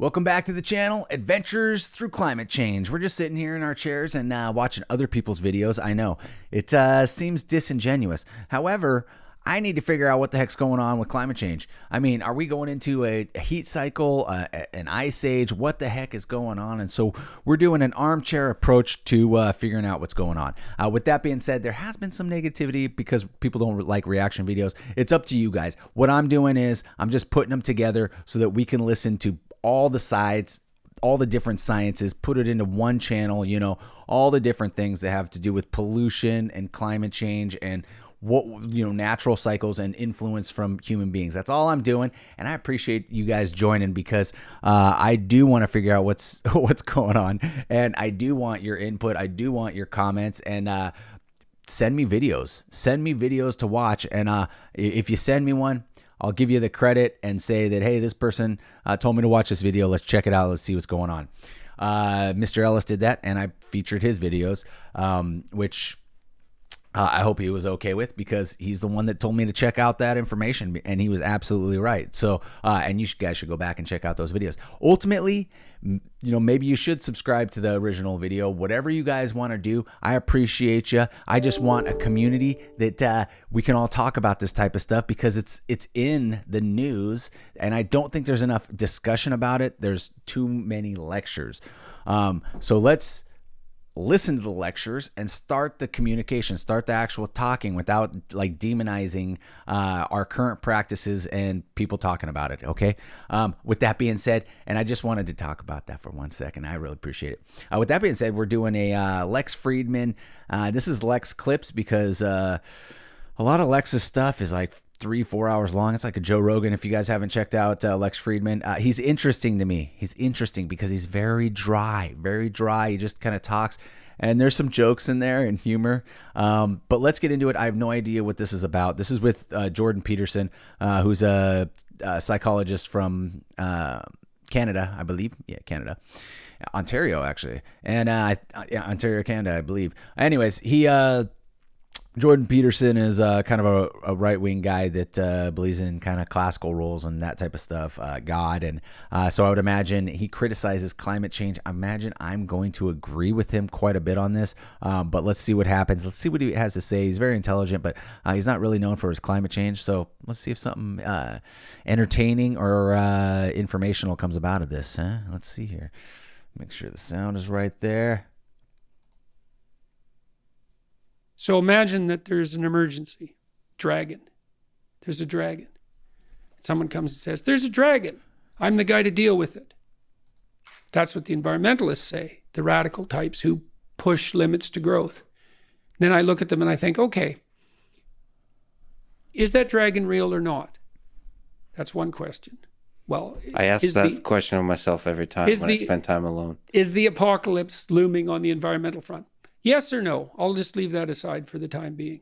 Welcome back to the channel, Adventures Through Climate Change. We're just sitting here in our chairs and watching other people's videos. I know, it seems disingenuous. However, I need to figure out what the heck's going on with climate change. I mean, are we going into a heat cycle, an ice age? What the heck is going on? And so we're doing an armchair approach to figuring out what's going on. With that being said, there has been some negativity because people don't like reaction videos. It's up to you guys. What I'm doing is I'm just putting them together so that we can listen to all the sides, all the different sciences, put it into one channel, all the different things that have to do with pollution and climate change and what, natural cycles and influence from human beings. That's all I'm doing. And I appreciate you guys joining because I do want to figure out what's going on. And I do want your input. I do want your comments, and send me videos to watch. And if you send me one, I'll give you the credit and say that, hey, this person told me to watch this video. Let's check it out. Let's see what's going on. Mr. Ellis did that, and I featured his videos, which I hope he was okay with, because he's the one that told me to check out that information, and he was absolutely right. So, and you guys should go back and check out those videos. Ultimately, maybe you should subscribe to the original video. Whatever you guys want to do, I appreciate you. I just want a community that we can all talk about this type of stuff because it's in the news, and I don't think there's enough discussion about it. There's too many lectures. So let's listen to the lectures and start the communication, start the actual talking without like demonizing our current practices and people talking about it. Okay. With that being said, and I just wanted to talk about that for 1 second. I really appreciate it. With that being said, we're doing a Lex Fridman. This is Lex Clips because a lot of Lex's stuff is like 3-4 hours long. It's like a Joe Rogan. If you guys haven't checked out Lex Fridman, he's interesting to me. He's interesting because he's very dry. He just kind of talks, and there's some jokes in there and humor. But let's get into it. I have no idea what this is about. This is with Jordan Peterson, who's a psychologist from Canada, I believe. Yeah, Canada. Ontario, actually. And Ontario, Canada, I believe. Anyways, Jordan Peterson is kind of a right-wing guy that believes in kind of classical roles and that type of stuff, God. And so I would imagine he criticizes climate change. I imagine I'm going to agree with him quite a bit on this, but let's see what happens. Let's see what he has to say. He's very intelligent, but he's not really known for his climate change. So let's see if something entertaining or informational comes about of this. Let's see here. Make sure the sound is right there. So imagine that there's an emergency. Dragon. There's a dragon. Someone comes and says, there's a dragon. I'm the guy to deal with it. That's what the environmentalists say, the radical types who push limits to growth. Then I look at them and I think, okay, is that dragon real or not? That's one question. Well, I ask that question of myself every time when I spend time alone. Is the apocalypse looming on the environmental front? Yes or no? I'll just leave that aside for the time being.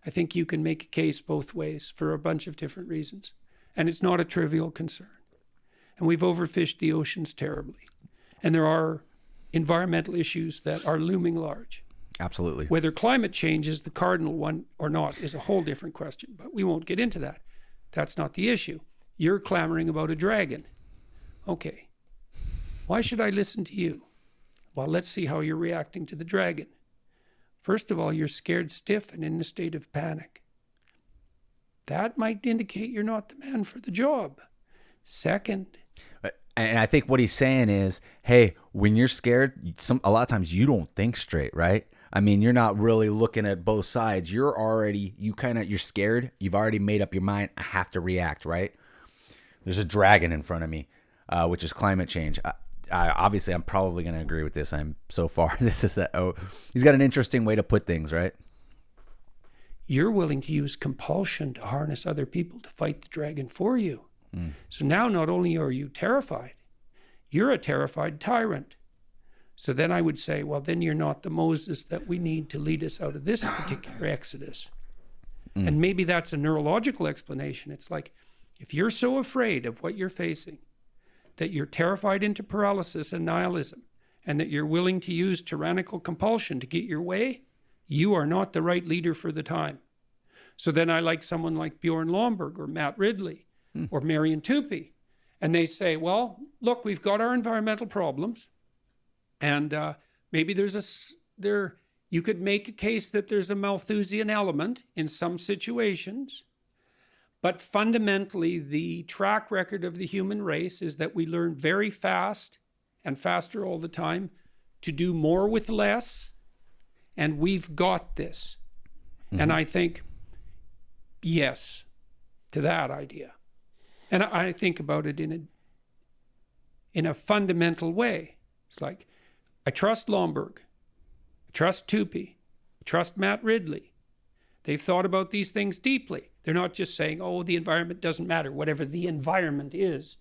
I think you can make a case both ways for a bunch of different reasons. And it's not a trivial concern. And we've overfished the oceans terribly. And there are environmental issues that are looming large. Absolutely. Whether climate change is the cardinal one or not is a whole different question, but we won't get into that. That's not the issue. You're clamoring about a dragon. Okay. Why should I listen to you? Well, let's see how you're reacting to the dragon. First of all, you're scared stiff and in a state of panic. That might indicate you're not the man for the job. Second. And I think what he's saying is, hey, when you're scared, a lot of times you don't think straight, right? I mean, you're not really looking at both sides. You're scared. You've already made up your mind. I have to react, right? There's a dragon in front of me, which is climate change. Obviously, I'm probably going to agree with this. He's got an interesting way to put things, right? You're willing to use compulsion to harness other people to fight the dragon for you. So now not only are you terrified, you're a terrified tyrant. So then I would say, well, then you're not the Moses that we need to lead us out of this particular exodus. And maybe that's a neurological explanation. It's like, if you're so afraid of what you're facing, that you're terrified into paralysis and nihilism, and that you're willing to use tyrannical compulsion to get your way, you are not the right leader for the time. So then I like someone like Bjorn Lomborg or Matt Ridley or Marian Tupy, And they say, well, look, we've got our environmental problems. And maybe you could make a case that there's a Malthusian element in some situations. But fundamentally, the track record of the human race is that we learn very fast and faster all the time to do more with less. And we've got this. Mm-hmm. And I think, yes, to that idea. And I think about it in a fundamental way. It's like, I trust Lomberg, I trust Tupy, I trust Matt Ridley. They've thought about these things deeply. They're not just saying, oh, the environment doesn't matter, whatever the environment is.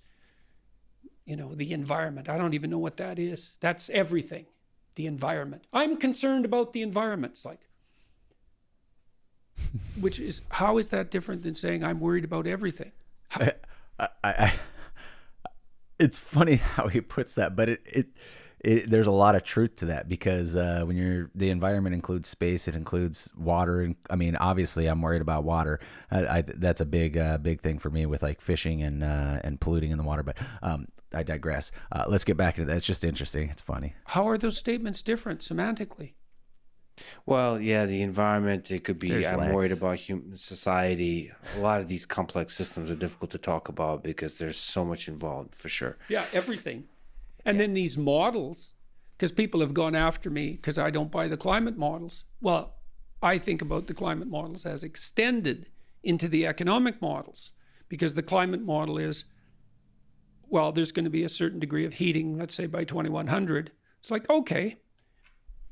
The environment, I don't even know what that is. That's everything, the environment. I'm concerned about the environment. It's like, how is that different than saying I'm worried about everything? It's funny how he puts that, but there's a lot of truth to that, because when the environment includes space, it includes water, and I mean, obviously, I'm worried about water. That's a big thing for me with like fishing and polluting in the water. But I digress. Let's get back into that. It's just interesting. It's funny. How are those statements different semantically? Well, yeah, the environment, it could be, I'm Lex. worried about human society. A lot of these complex systems are difficult to talk about because there's so much involved, for sure. Yeah, everything. And then these models, because people have gone after me because I don't buy the climate models. Well, I think about the climate models as extended into the economic models, because the climate model is, well, there's going to be a certain degree of heating, let's say by 2100. It's like, okay,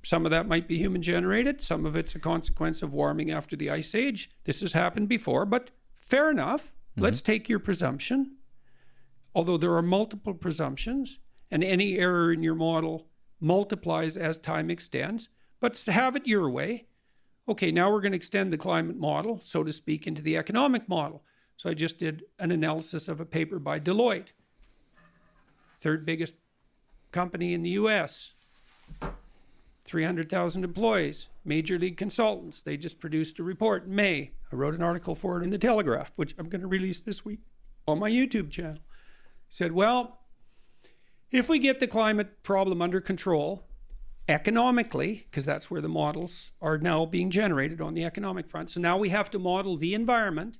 some of that might be human generated. Some of it's a consequence of warming after the ice age. This has happened before, but fair enough. Mm-hmm. Let's take your presumption. Although there are multiple presumptions, and any error in your model multiplies as time extends. But to have it your way, okay, now we're going to extend the climate model, so to speak, into the economic model. So I just did an analysis of a paper by Deloitte, third biggest company in the US, 300,000 employees, major league consultants. They just produced a report in May. I wrote an article for it in the Telegraph, which I'm going to release this week on my YouTube channel. Said, well, if we get the climate problem under control economically, because that's where the models are now being generated on the economic front. So now we have to model the environment,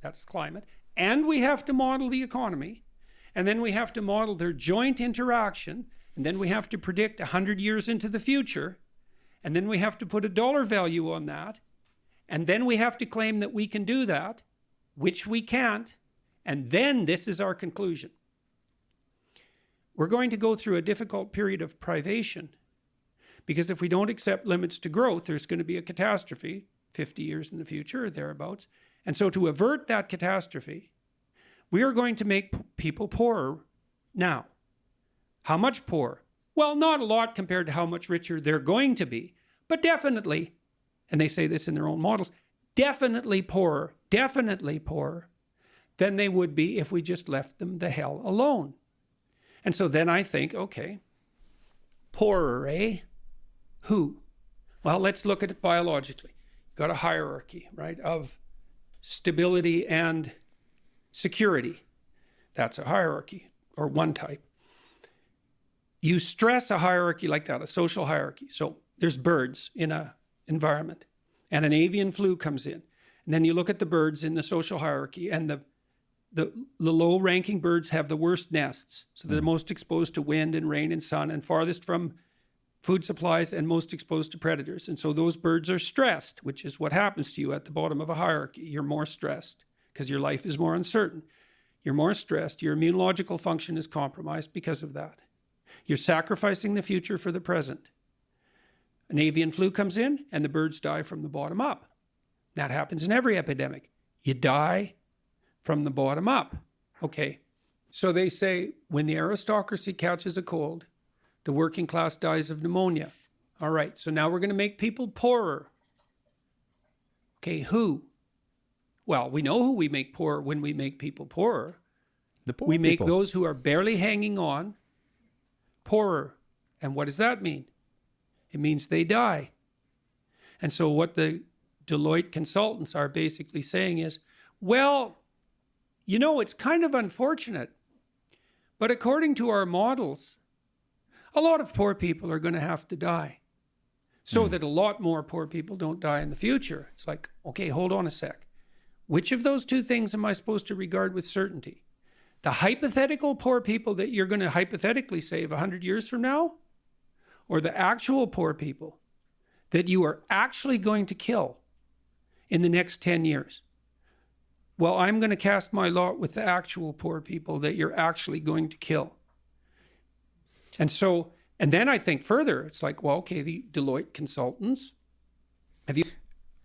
that's climate, and we have to model the economy, and then we have to model their joint interaction, and then we have to predict 100 years into the future, and then we have to put a dollar value on that, and then we have to claim that we can do that, which we can't, and then this is our conclusion. We're going to go through a difficult period of privation, because if we don't accept limits to growth, there's going to be a catastrophe 50 years in the future or thereabouts. And so to avert that catastrophe, we are going to make people poorer now. How much poorer? Well, not a lot compared to how much richer they're going to be, but definitely, and they say this in their own models, definitely poorer than they would be if we just left them the hell alone. And so then I think, okay, poorer, eh? Who? Well, let's look at it biologically. You've got a hierarchy, right, of stability and security. That's a hierarchy, or one type. You stress a hierarchy like that, a social hierarchy. So there's birds in an environment, and an avian flu comes in. And then you look at the birds in the social hierarchy, and the low-ranking birds have the worst nests. So they're most exposed to wind and rain and sun, and farthest from food supplies, and most exposed to predators. And so those birds are stressed, which is what happens to you at the bottom of a hierarchy. You're more stressed because your life is more uncertain. You're more stressed. Your immunological function is compromised because of that. You're sacrificing the future for the present. An avian flu comes in, and the birds die from the bottom up. That happens in every epidemic. You die from the bottom up. Okay, so they say when the aristocracy catches a cold, the working class dies of pneumonia. All right, so now we're going to make people poorer. Okay, who? Well, we know who we make poorer when we make people poorer. We make those who are barely hanging on poorer. And what does that mean? It means they die. And so what the Deloitte consultants are basically saying is, well, you know, it's kind of unfortunate But according to our models, a lot of poor people are going to have to die so that a lot more poor people don't die in the future. It's like, okay, hold on a sec. Which of those two things am I supposed to regard with certainty? The hypothetical poor people that you're going to hypothetically save 100 years from now? Or the actual poor people that you are actually going to kill in the next 10 years? Well, I'm going to cast my lot with the actual poor people that you're actually going to kill. And then I think further, it's like, well, okay, the Deloitte consultants, have you...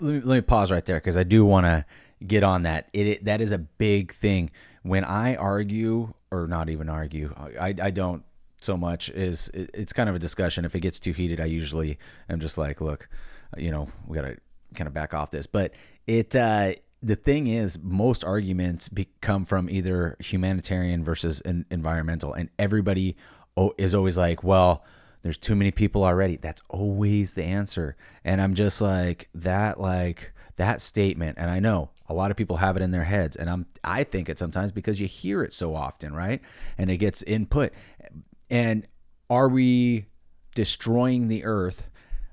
Let me pause right there, because I do want to get on that. That is a big thing. When I argue, or not even argue, I don't so much, it's kind of a discussion. If it gets too heated, I usually am just like, look, we got to kind of back off this. But the thing is, most arguments come from either humanitarian versus environmental, and everybody is always like, well, there's too many people already. That's always the answer. And I'm just like that statement. And I know a lot of people have it in their heads, and I think it sometimes because you hear it so often, right? And it gets input. And are we destroying the earth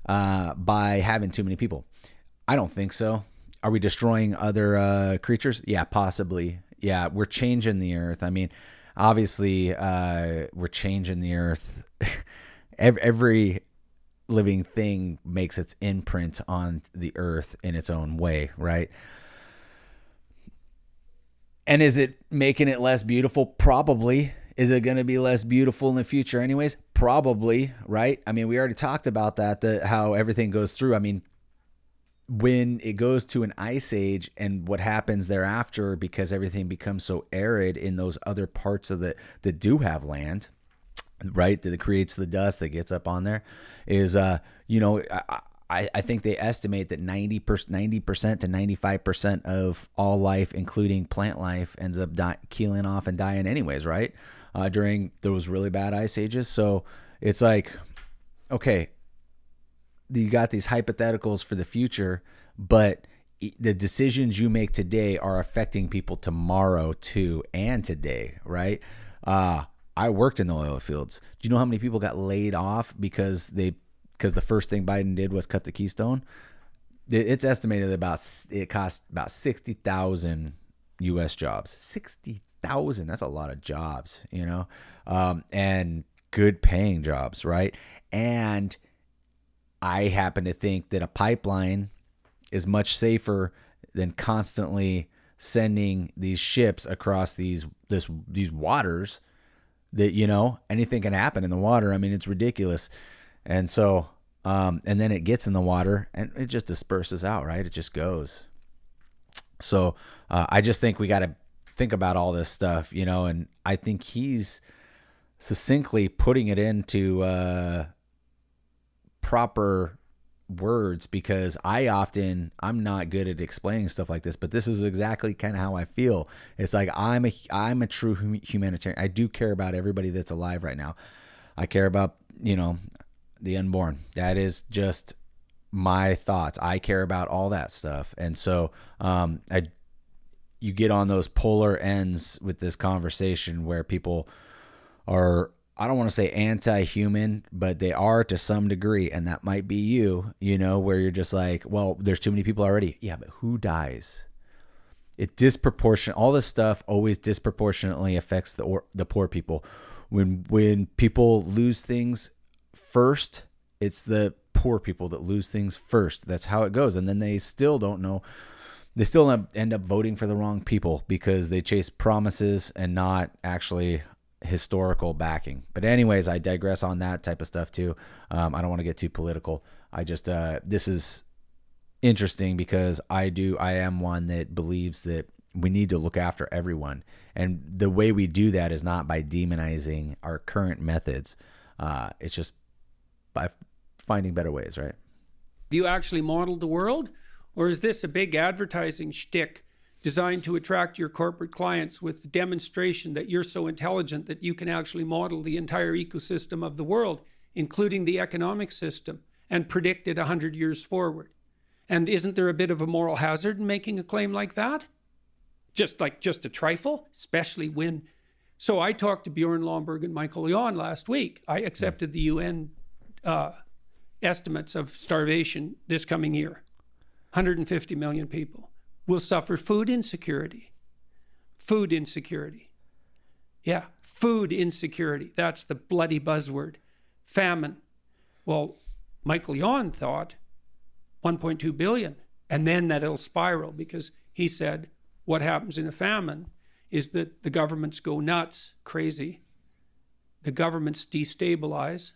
by having too many people? I don't think so. Are we destroying other creatures? Yeah, possibly. Yeah, we're changing the earth. I mean, obviously, we're changing the earth. Every living thing makes its imprint on the earth in its own way, right? And is it making it less beautiful? Probably. Is it going to be less beautiful in the future anyways? Probably, right? I mean, we already talked about that, how everything goes through. I mean, when it goes to an ice age and what happens thereafter, because everything becomes so arid in those other parts of that do have land, right, that creates the dust that gets up on there, is I think they estimate that 90% to 95% of all life, including plant life, ends up keeling off and dying anyways, right, during those really bad ice ages. So it's like, okay, you got these hypotheticals for the future, but the decisions you make today are affecting people tomorrow too, and today, right? I worked in the oil fields. Do you know how many people got laid off because the first thing Biden did was cut the Keystone? It's estimated it cost about 60,000 U.S. jobs. 60,000. That's a lot of jobs, and good paying jobs, right? And I happen to think that a pipeline is much safer than constantly sending these ships across these waters that, anything can happen in the water. I mean, it's ridiculous. And so, and then it gets in the water and it just disperses out, right? It just goes. So I just think we got to think about all this stuff, and I think he's succinctly putting it into proper words, because I'm not good at explaining stuff like this, but this is exactly kind of how I feel. It's like I'm a true humanitarian. I do care about everybody that's alive right now. I care about, the unborn. That is just my thoughts. I care about all that stuff. And so you get on those polar ends with this conversation where people are, I don't want to say anti-human, but they are to some degree. And that might be you, where you're just like, well, there's too many people already. Yeah, but who dies? It all this stuff always disproportionately affects the poor people. When people lose things first, it's the poor people that lose things first. That's how it goes. And then they still don't know. They still end up voting for the wrong people because they chase promises and not actually historical backing. But anyways, I digress on that type of stuff too. I don't want to get too political. I just this is interesting because I am one that believes that we need to look after everyone, and the way we do that is not by demonizing our current methods. It's just by finding better ways, right? Have you actually modeled the world, or is this a big advertising shtick designed to attract your corporate clients with the demonstration that you're so intelligent that you can actually model the entire ecosystem of the world, including the economic system, and predict it 100 years forward? And isn't there a bit of a moral hazard in making a claim like that? Just a trifle, especially when So I talked to Bjorn Lomborg and Michael Leon last week. I accepted the UN estimates of starvation this coming year. 150 million people will suffer food insecurity. Food insecurity. Yeah, food insecurity. That's the bloody buzzword. Famine. Well, Michael Leon thought 1.2 billion, and then that it'll spiral, because he said what happens in a famine is that the governments go nuts, crazy. The governments destabilize,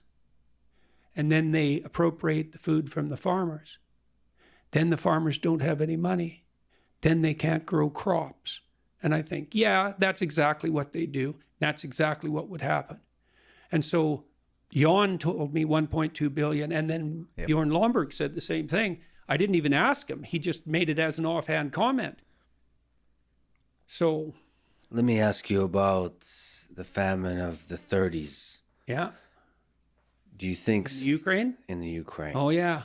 and then they appropriate the food from the farmers. Then the farmers don't have any money. Then they can't grow crops. And I think, yeah, that's exactly what they do. That's exactly what would happen. And so Jan told me 1.2 billion, and then Bjorn Lomborg said the same thing. I didn't even ask him. He just made it as an offhand comment. So let me ask you about the famine of the 30s. Yeah. Do you think in Ukraine? In the Ukraine. Oh yeah.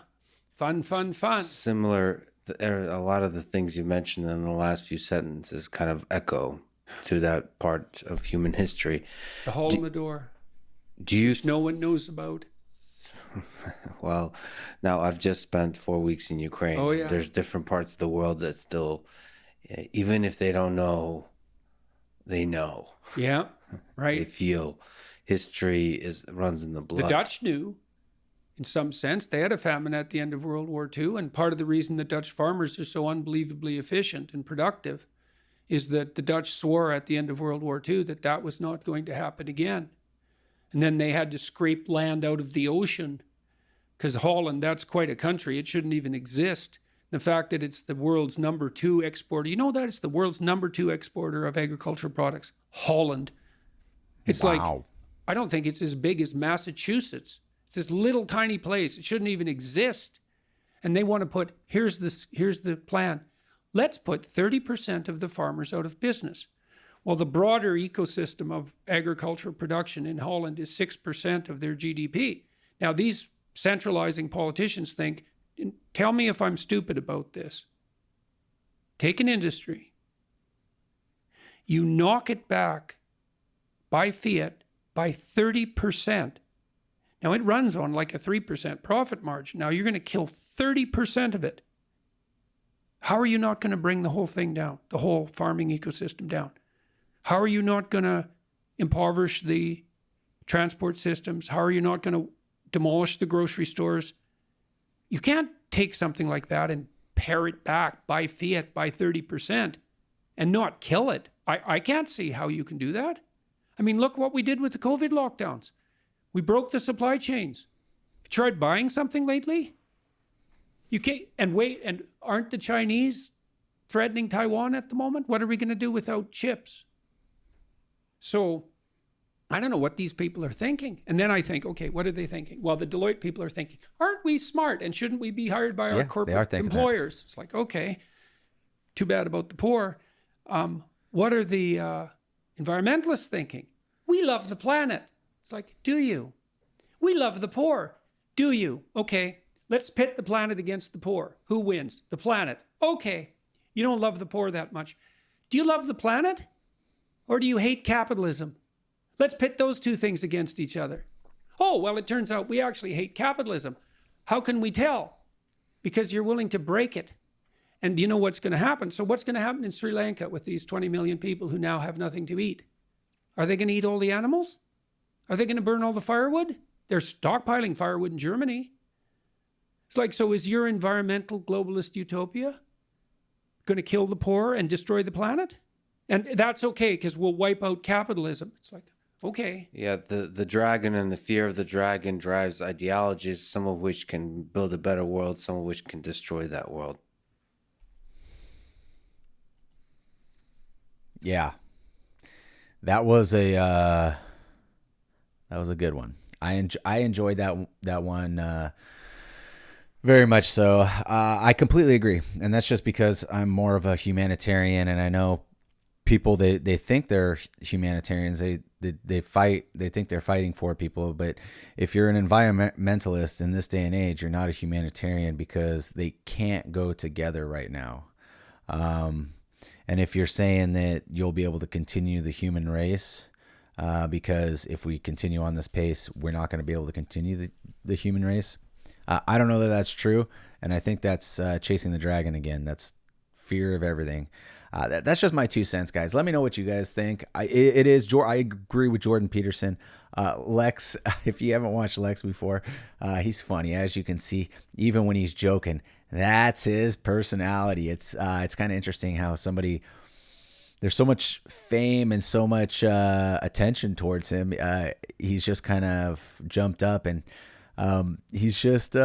Fun. Similar, a lot of the things you mentioned in the last few sentences kind of echo to that part of human history. The hole in the door. Do you? No one knows about. Well, now I've just spent 4 weeks in Ukraine. Oh yeah. There's different parts of the world that still, even if they don't know, they know. Yeah, right. They feel history runs in the blood. The Dutch knew, in some sense. They had a famine at the end of World War II, and part of the reason the Dutch farmers are so unbelievably efficient and productive is that the Dutch swore at the end of World War II that that was not going to happen again. And then they had to scrape land out of the ocean, because Holland, that's quite a country. It shouldn't even exist. The fact that it's the world's number 2 exporter, you know that it's the world's number 2 exporter of agricultural products, Holland. It's like, I don't think it's as big as Massachusetts. It's this little tiny place. It shouldn't even exist. And they want to put, here's the plan. Let's put 30% of the farmers out of business. Well, the broader ecosystem of agricultural production in Holland is 6% of their GDP. Now, these centralizing politicians think, tell me if I'm stupid about this. Take an industry. You knock it back by fiat by 30%. Now, it runs on like a 3% profit margin. Now, you're going to kill 30% of it. How are you not going to bring the whole thing down, the whole farming ecosystem down? How are you not going to impoverish the transport systems? How are you not going to demolish the grocery stores? You can't take something like that and pare it back by fiat by 30% and not kill it. I can't see how you can do that. I mean, look what we did with the COVID lockdowns. We broke the supply chains. Have you tried buying something lately? You can't, and aren't the Chinese threatening Taiwan at the moment? What are we going to do without chips? So I don't know what these people are thinking. And then I think, okay, what are they thinking? Well, the Deloitte people are thinking, aren't we smart? And shouldn't we be hired by our corporate employers? It's like, okay, too bad about the poor. What are the environmentalists thinking? We love the planet. It's like, do you? We love the poor. Do you? Okay, let's pit the planet against the poor. Who wins? The planet. Okay, you don't love the poor that much. Do you love the planet? Or do you hate capitalism? Let's pit those two things against each other. Oh, well, it turns out we actually hate capitalism. How can we tell? Because you're willing to break it. And you know what's going to happen? So what's going to happen in Sri Lanka with these 20 million people who now have nothing to eat? Are they going to eat all the animals? Are they going to burn all the firewood? They're stockpiling firewood in Germany. It's like, so is your environmental globalist utopia going to kill the poor and destroy the planet? And that's okay, because we'll wipe out capitalism. It's like, okay. Yeah, the dragon and the fear of the dragon drives ideologies, some of which can build a better world, some of which can destroy that world. Yeah. That was a good one. I enjoyed that one very much so. I completely agree. And that's just because I'm more of a humanitarian, and I know people, they think they're humanitarians, they fight, they think they're fighting for people, but if you're an environmentalist in this day and age, you're not a humanitarian, because they can't go together right now. And if you're saying that you'll be able to continue the human race because if we continue on this pace, we're not going to be able to continue the human race. I don't know that that's true, and I think that's chasing the dragon again. That's fear of everything. That's just my 2 cents, guys. Let me know what you guys think. I agree with Jordan Peterson. Lex, if you haven't watched Lex before, he's funny, as you can see. Even when he's joking, that's his personality. It's kind of interesting how there's so much fame and so much attention towards him. He's just kind of jumped up, and he's just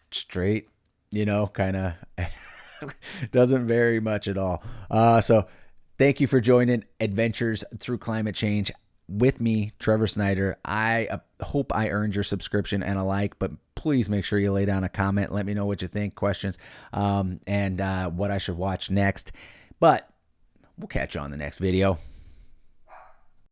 straight, kind of doesn't vary much at all. So thank you for joining Adventures Through Climate Change with me, Trevor Snyder. I hope I earned your subscription and a like, but please make sure you lay down a comment. Let me know what you think, questions, and what I should watch next. But we'll catch you on the next video.